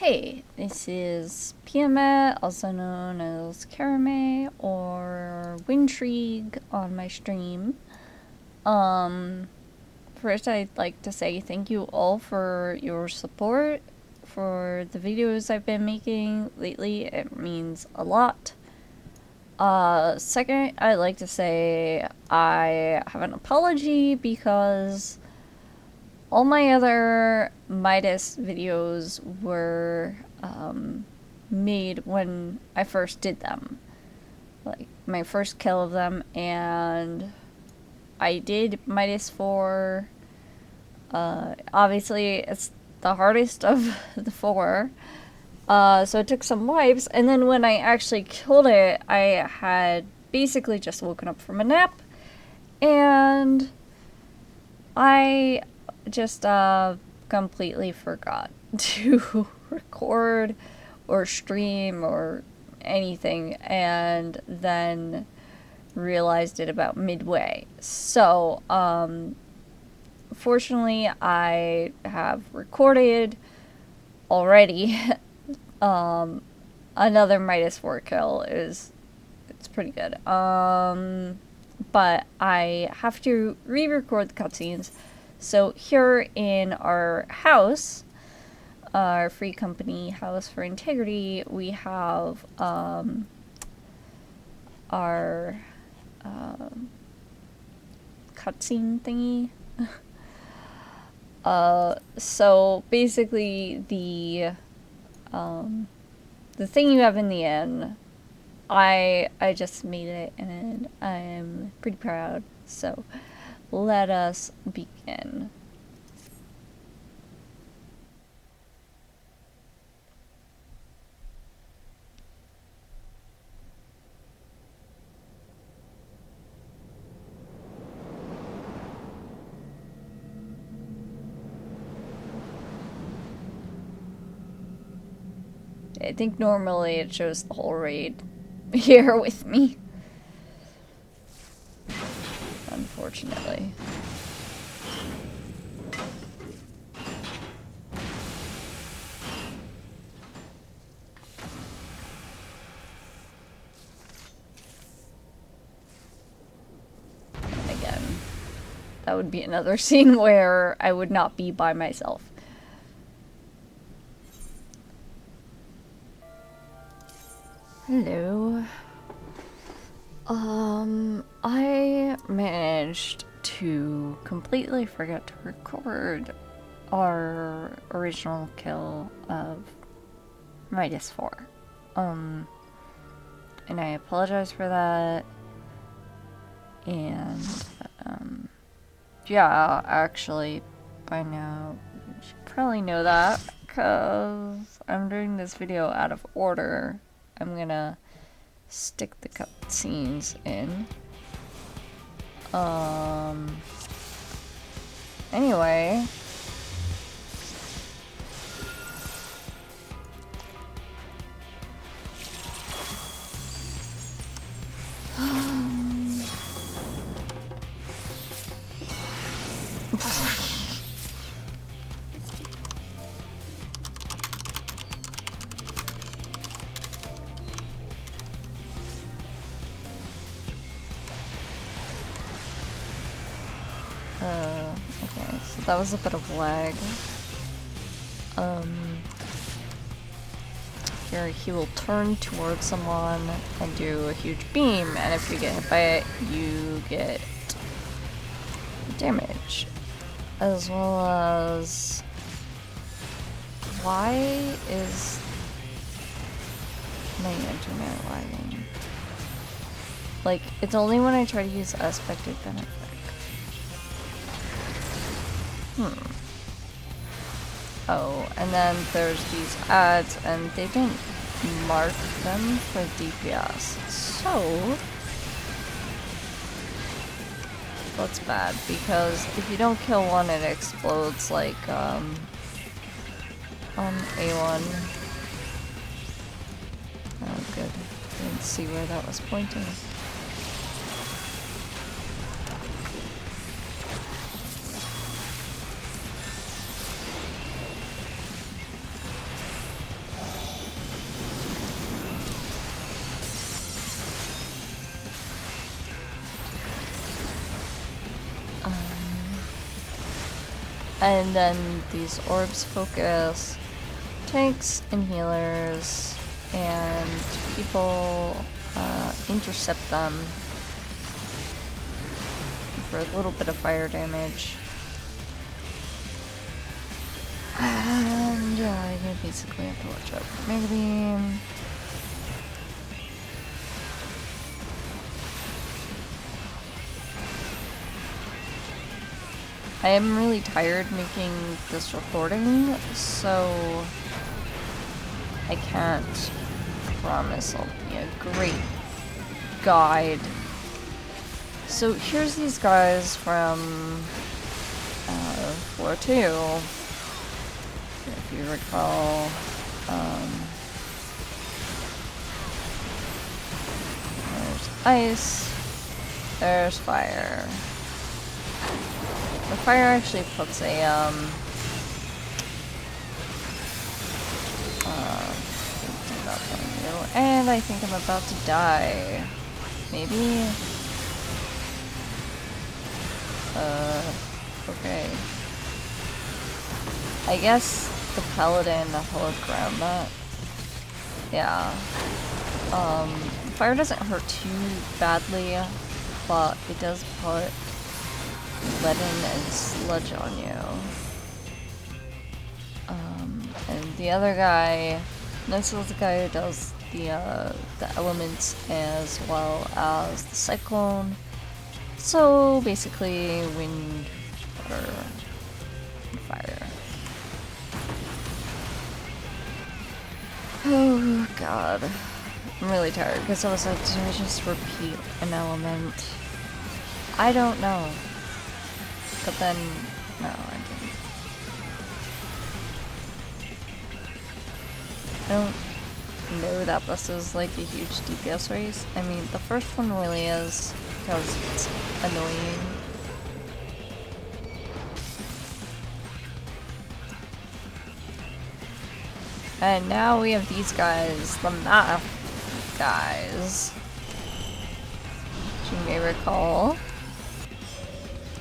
Hey, this is Piamet, also known as Karame or Wintrig on my stream. Um, First I'd like to say thank you all for your support for the videos I've been making lately. It means a lot. Second, I'd like to say I have an apology because all my other Midas videos were made when I first did them. Like, my first kill of them, and I did Midas 4. Obviously, it's the hardest of the 4. So it took some wipes, and then when I actually killed it, I had basically just woken up from a nap, and I just completely forgot to record or stream or anything, and then realized it about midway. So fortunately I have recorded already. Another Midas 4 kill it's pretty good. But I have to re-record the cutscenes. So here in our house, our free company House for Integrity, we have our cutscene thingy. So basically the thing you have in the end, I just made it and I'm pretty proud. So let us begin. I think normally it shows the whole raid here with me. Unfortunately. And again, that would be another scene where I would not be by myself. Hello. I managed to completely forget to record our original kill of Midas 4. And I apologize for that. And, yeah, actually, by now, you should probably know that, because I'm doing this video out of order. I'm gonna stick the cutscenes in. Anyway. Okay, so that was a bit of lag. Here he will turn towards someone and do a huge beam, and if you get hit by it, you get damage. As well as... Why is my internet lagging? Like, it's only when I try to use aspected benefit. Oh, and then there's these ads, and they don't mark them for DPS. So that's bad, because if you don't kill one, it explodes like on A1. Oh, good. Didn't see where that was pointing. And then these orbs focus tanks and healers, and people intercept them for a little bit of fire damage. And yeah, you basically have to watch out for Mega Beam. I am really tired making this recording, so I can't promise I'll be a great guide. So here's these guys from floor 2. If you recall, there's ice, there's fire. The fire actually puts a, and I think I'm about to die. Maybe? Okay. I guess the paladin held ground that. Yeah. Fire doesn't hurt too badly, but it does put leaden and sludge on you. And the other guy, this is the guy who does the elements as well as the cyclone. So basically wind, water, and fire. Oh god. I'm really tired because I was like, did I just repeat an element? I don't know. But then, no, I didn't. I don't know that this is like a huge DPS race. I mean, the first one really is because it's annoying. And now we have these guys, the math guys. Which you may recall.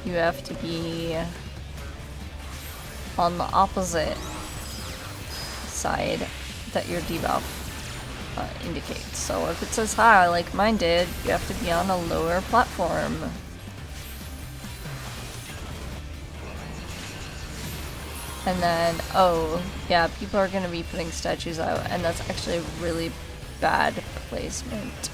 You have to be on the opposite side that your debuff indicates. So if it says high, like mine did, you have to be on a lower platform. And then, oh, yeah, people are going to be putting statues out, and that's actually a really bad placement.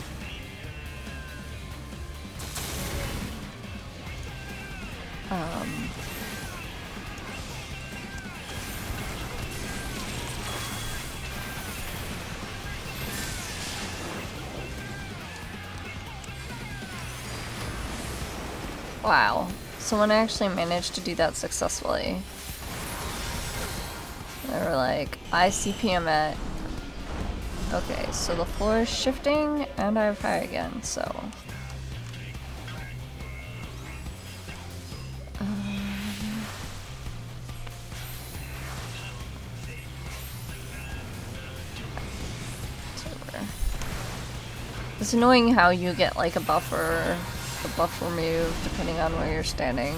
Wow, someone actually managed to do that successfully. They were like, I CPM it. Okay, so the floor is shifting, and I have fire again, so. It's annoying how you get like a buff removed depending on where you're standing.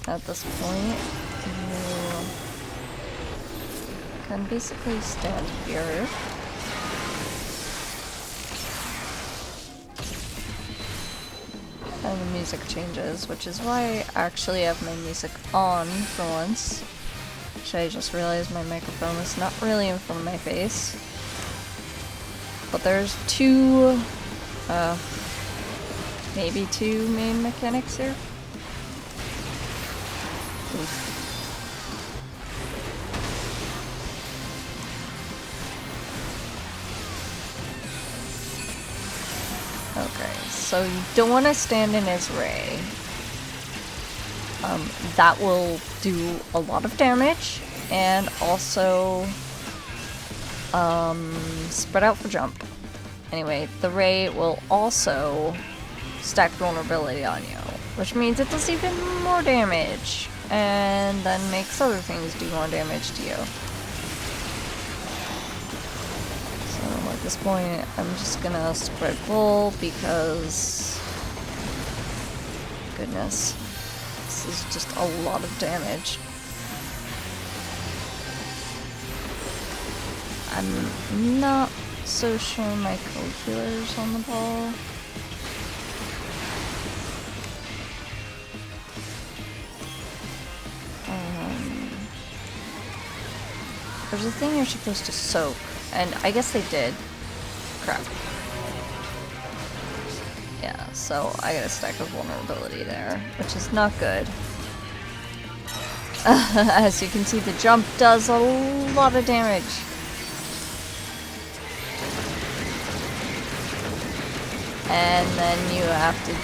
At this point, you can basically stand here. And the music changes, which is why I actually have my music on for once. Which I just realized my microphone is not really in front of my face. But there's maybe two main mechanics here. Oof. Okay, so you don't want to stand in his ray. That will do a lot of damage, and also spread out for jump. Anyway, the ray will also stack vulnerability on you, which means it does even more damage, and then makes other things do more damage to you. So at this point, I'm just gonna spread full because goodness. This is just a lot of damage. I'm not so sure my co-healer's on the ball. There's a thing you're supposed to soak, and I guess they did. Crap. Yeah, so I got a stack of vulnerability there, which is not good. As you can see, the jump does a lot of damage. And then you have to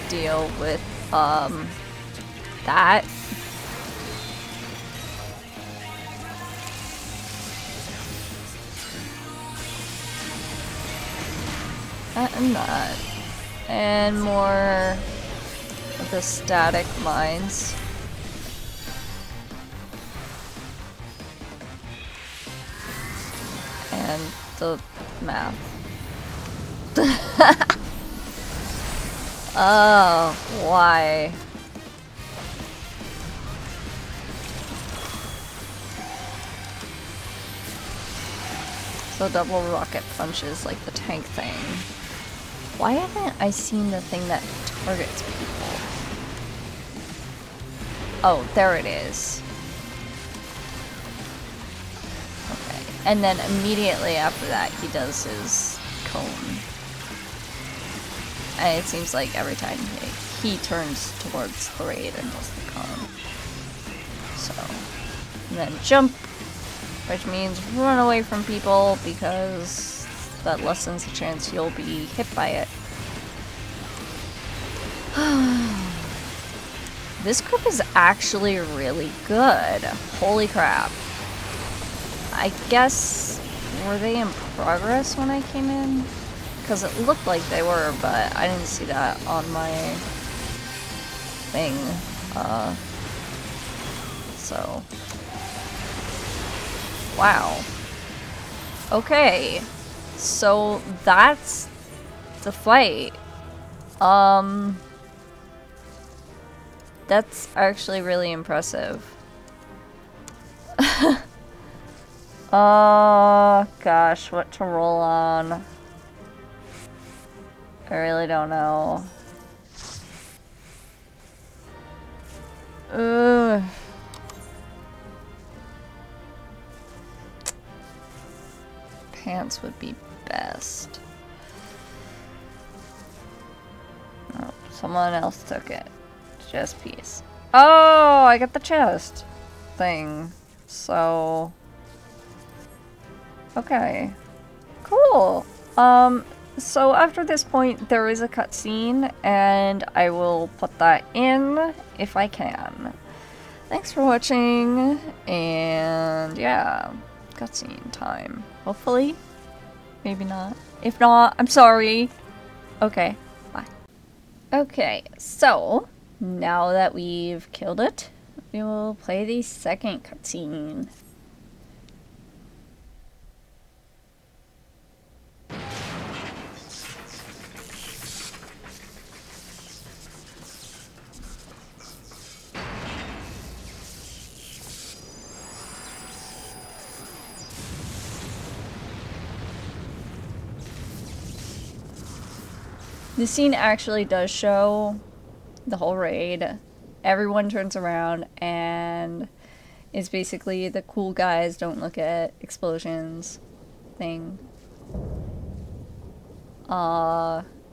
deal with, that. And that. And more of the static mines. And the math. Oh, why? So double rocket punches like the tank thing. Why haven't I seen the thing that targets people? Oh, there it is. Okay. And then immediately after that, he does his cone. And it seems like every time he turns towards the raid and does the cone. So, and then jump, which means run away from people because that lessens the chance you'll be hit by it. This group is actually really good. Holy crap. I guess, were they in progress when I came in? Because it looked like they were, but I didn't see that on my thing. So. Wow. Okay. So that's the fight. That's actually really impressive. Oh gosh, what to roll on? I really don't know. Ugh. Pants would be best. Oh, someone else took it. Chest piece. Oh, I got the chest thing. So, okay, cool. So after this point, there is a cutscene, and I will put that in if I can. Thanks for watching, and yeah, cutscene time. Hopefully, maybe not. If not, I'm sorry. Okay, bye. Okay, so now that we've killed it, we will play the second cutscene. The scene actually does show the whole raid. Everyone turns around and it's basically the cool guys don't look at explosions thing.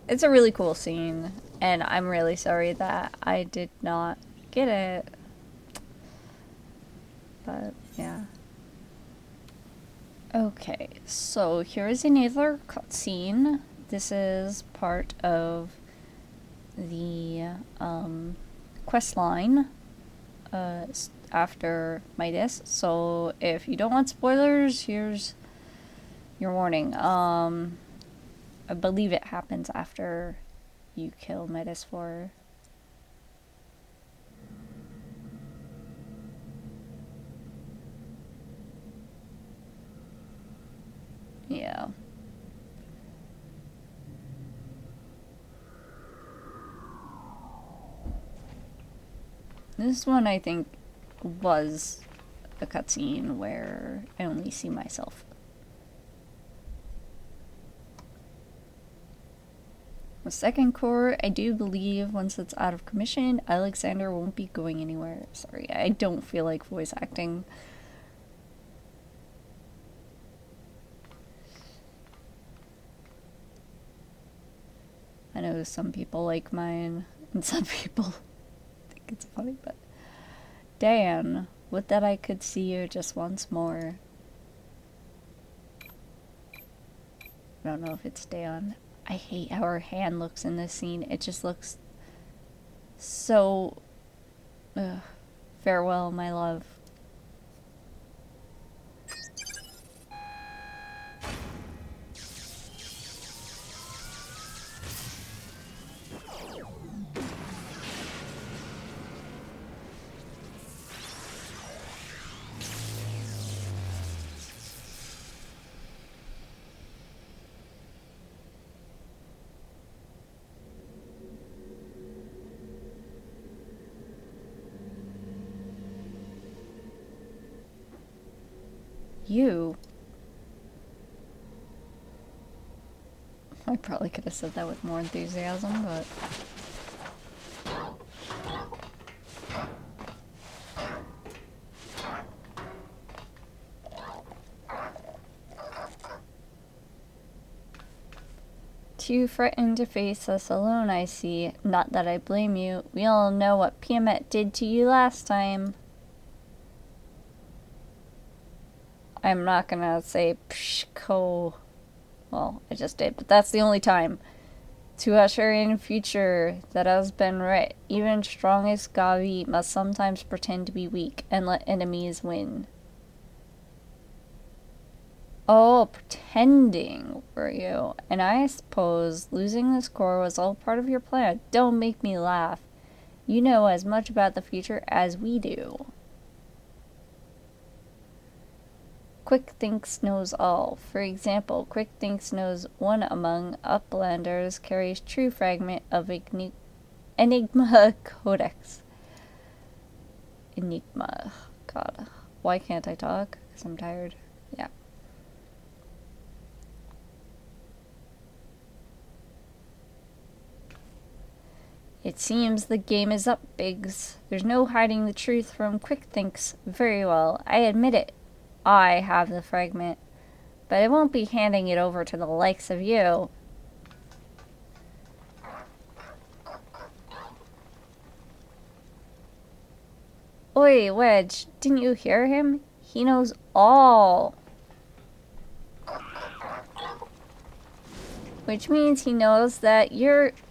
It's a really cool scene, and I'm really sorry that I did not get it. But yeah. Okay, so here is another cutscene. This is part of the quest line after Midas. So if you don't want spoilers, here's your warning. I believe it happens after you kill Midas 4. Yeah. This one, I think, was a cutscene where I only see myself. The second core, I do believe once it's out of commission, Alexander won't be going anywhere. Sorry, I don't feel like voice acting. I know some people like mine, and some people think it's funny, but Dan, would that I could see you just once more. I don't know if it's Dan. I hate how her hand looks in this scene. It just looks so... Ugh. Farewell, my love. You? I probably could have said that with more enthusiasm, but... Too frightened to face us alone, I see. Not that I blame you. We all know what Piamet did to you last time. I'm not gonna say pshko. Well, I just did, but that's the only time. To usher in future that has been right. Even strongest Gavi must sometimes pretend to be weak and let enemies win. Oh, pretending, were you? And I suppose losing this core was all part of your plan. Don't make me laugh. You know as much about the future as we do. Quick Thinks knows all. For example, Quick Thinks knows one among Uplanders carries true fragment of Enigma Codex. Enigma. God. Why can't I talk? Because I'm tired. Yeah. It seems the game is up, Biggs. There's no hiding the truth from Quick Thinks. Very well. I admit it. I have the fragment. But I won't be handing it over to the likes of you. Oi, Wedge, didn't you hear him? He knows all. Which means he knows that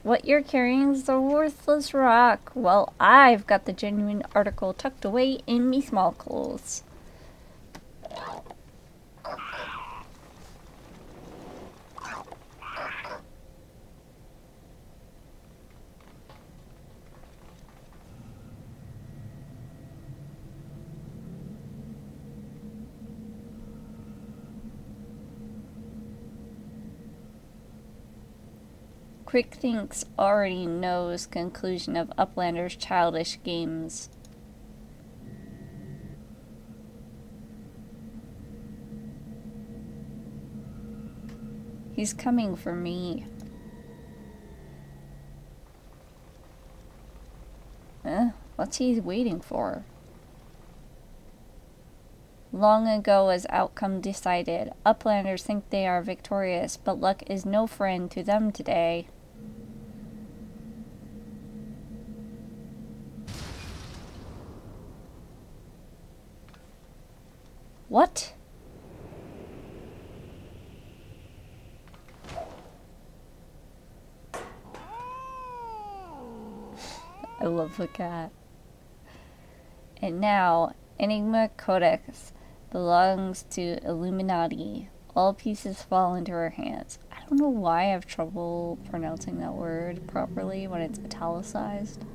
what you're carrying is a worthless rock. Well, I've got the genuine article tucked away in me small clothes. Quick Thinks already knows conclusion of Uplander's childish games. He's coming for me. What's he waiting for? Long ago as outcome decided, Uplanders think they are victorious, but luck is no friend to them today. What? I love the cat. And now, Enigma Codex belongs to Illuminati. All pieces fall into her hands. I don't know why I have trouble pronouncing that word properly when it's italicized.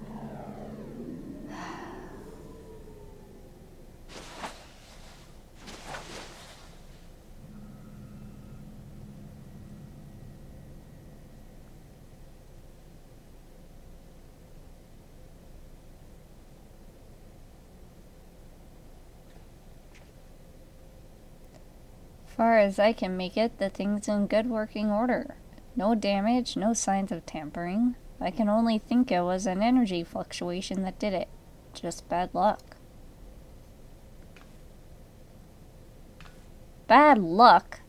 Far as I can make it, the thing's in good working order. No damage, no signs of tampering. I can only think it was an energy fluctuation that did it. Just bad luck. Bad luck?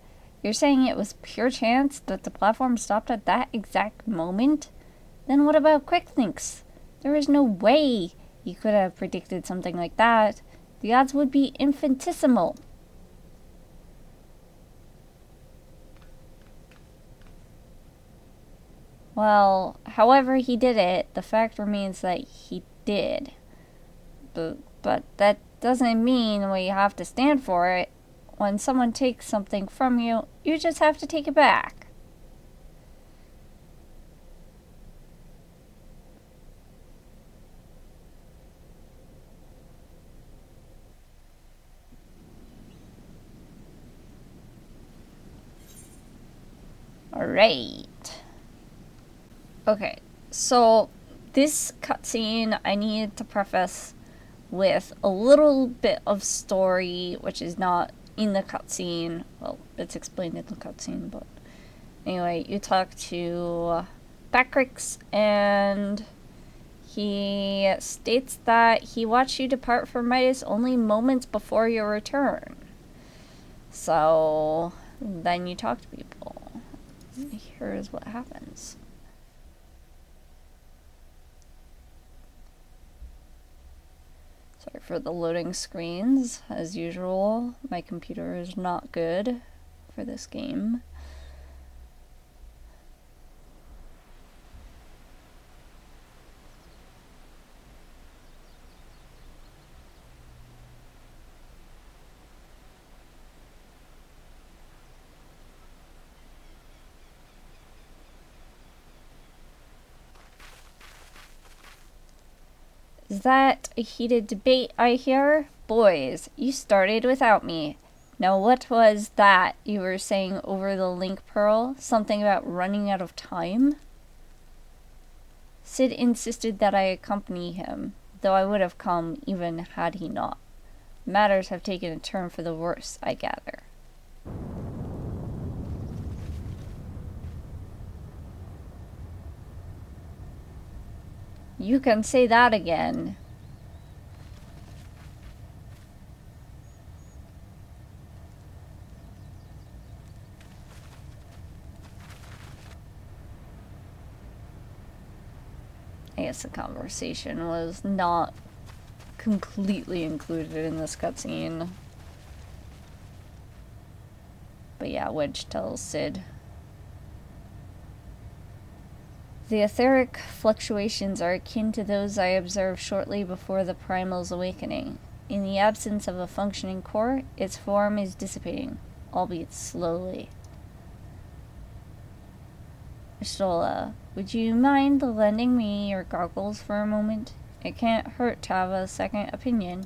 You're saying it was pure chance that the platform stopped at that exact moment? Then what about quick links? There is no way you could have predicted something like that. The odds would be infinitesimal. Well, however he did it, the fact remains that he did. But that doesn't mean we have to stand for it. When someone takes something from you, you just have to take it back. Alright. Okay, so this cutscene I needed to preface with a little bit of story, which is not in the cutscene. Well, it's explained in the cutscene, but anyway, you talk to Backrix, and he states that he watched you depart from Midas only moments before your return. So then you talk to people. Here's what happens. Sorry for the loading screens. As usual, my computer is not good for this game. Is that a heated debate I hear? Boys, you started without me. Now what was that you were saying over the link, Pearl? Something about running out of time? Sid insisted that I accompany him, though I would have come even had he not. Matters have taken a turn for the worse, I gather. You can say that again. I guess the conversation was not completely included in this cutscene. But yeah, Wedge tells Sid. The etheric fluctuations are akin to those I observed shortly before the Primal's awakening. In the absence of a functioning core, its form is dissipating, albeit slowly. Stola, would you mind lending me your goggles for a moment? It can't hurt to have a second opinion.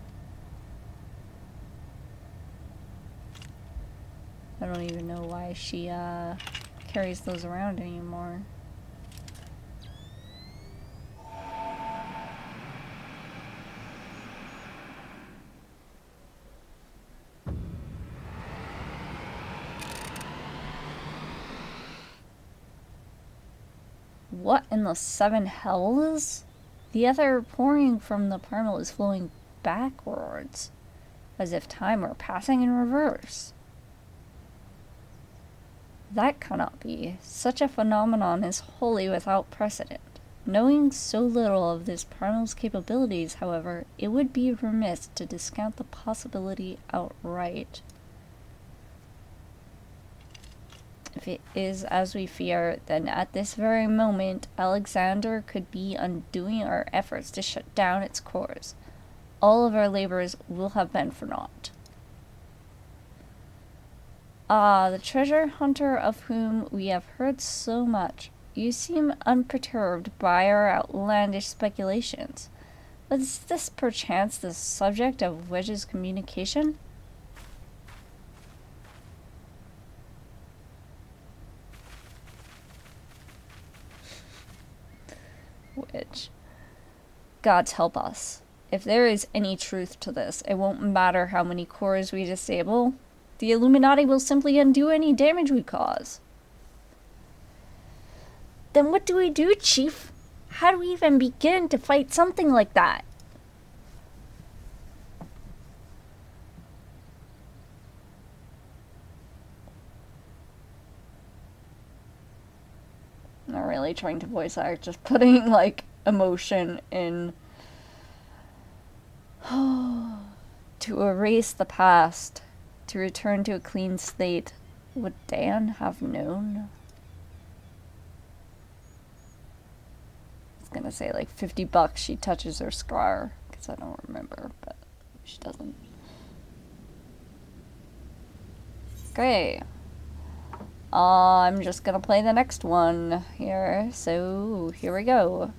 I don't even know why she carries those around anymore. What in the seven hells? The ether pouring from the Primal is flowing backwards, as if time were passing in reverse. That cannot be. Such a phenomenon is wholly without precedent. Knowing so little of this Primal's capabilities, however, it would be remiss to discount the possibility outright. If it is as we fear, then at this very moment, Alexander could be undoing our efforts to shut down its cores. All of our labors will have been for naught. Ah, the treasure hunter of whom we have heard so much. You seem unperturbed by our outlandish speculations. Was this perchance the subject of Wedge's communication? Wedge. Gods help us. If there is any truth to this, it won't matter how many cores we disable. The Illuminati will simply undo any damage we cause. Then what do we do, Chief? How do we even begin to fight something like that? I'm not really trying to voice act, just putting, like, emotion in. To erase the past, to return to a clean slate. Would Dan have known? I was gonna say like $50 she touches her scar, because I don't remember, but she doesn't. Okay. I'm just gonna play the next one here, so here we go.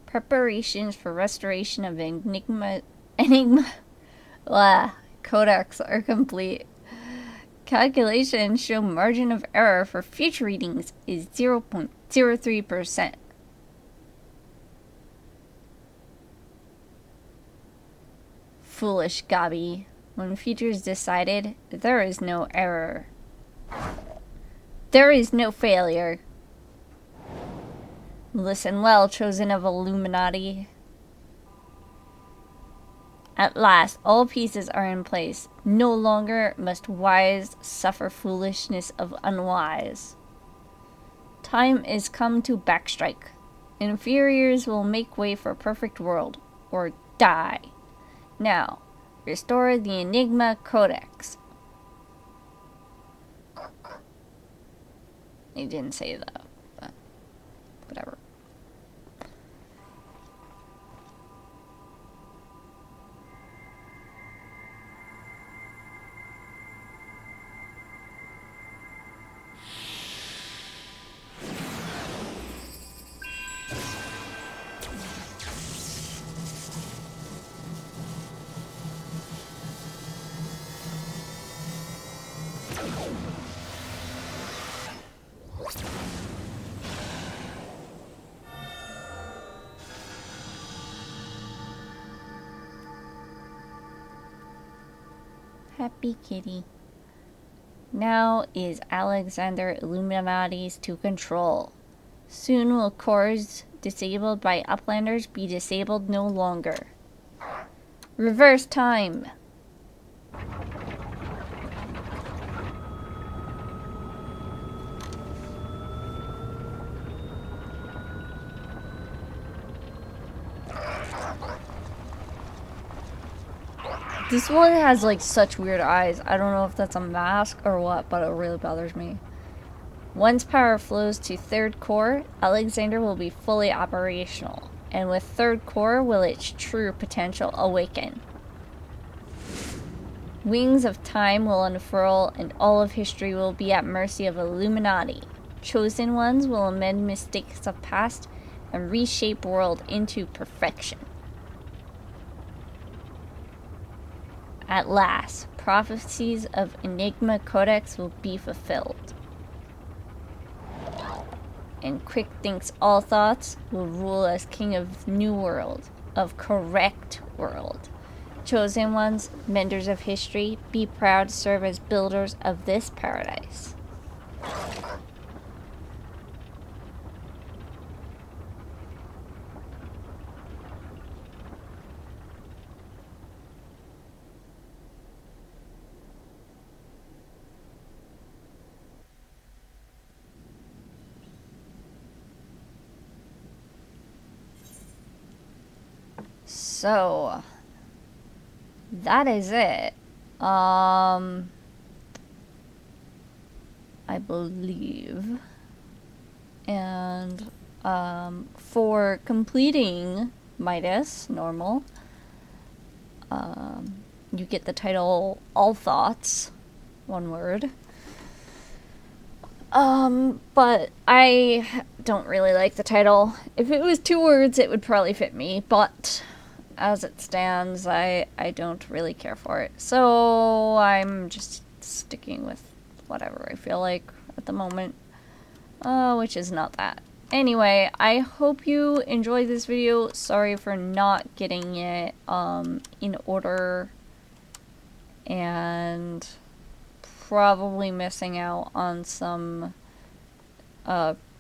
Preparations for restoration of Enigma Codex are complete. Calculations show margin of error for future readings is 0.03%. Foolish Gabi. When futures decided, there is no error. There is no failure. Listen well, chosen of Illuminati. At last, all pieces are in place. No longer must wise suffer foolishness of unwise. Time is come to backstrike. Inferiors will make way for a perfect world, or die. Now, restore the Enigma Codex. He didn't say that, but whatever. Happy kitty. Now is Alexander Illuminati's to control. Soon will cores disabled by Uplanders be disabled no longer. Reverse time. This one has like such weird eyes. I don't know if that's a mask or what, but it really bothers me. Once power flows to third core, Alexander will be fully operational, and with third core will its true potential awaken. Wings of time will unfurl, and all of history will be at mercy of Illuminati. Chosen ones will amend mistakes of past and reshape world into perfection. At last, prophecies of Enigma Codex will be fulfilled. And Quick thinks all thoughts will rule as king of new world, of correct world. Chosen ones, menders of history, be proud to serve as builders of this paradise. So, that is it. I believe. And for completing Midas, normal, you get the title All Thoughts, one word. But I don't really like the title. If it was 2 words, it would probably fit me, but as it stands, I don't really care for it. So I'm just sticking with whatever I feel like at the moment, which is not that. Anyway, I hope you enjoyed this video. Sorry for not getting it in order and probably missing out on some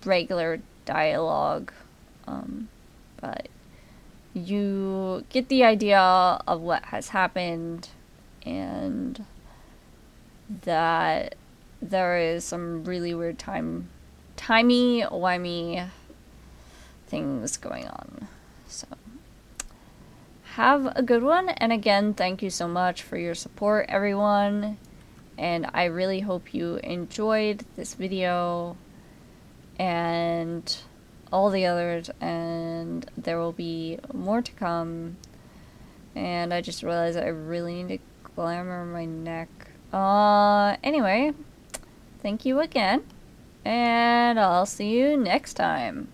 regular dialogue, but you get the idea of what has happened and that there is some really weird timey-wimey things going on. So have a good one, and again, thank you so much for your support, everyone. And I really hope you enjoyed this video and all the others, and there will be more to come. And I just realized I really need to glamour my neck. Anyway, thank you again, and I'll see you next time.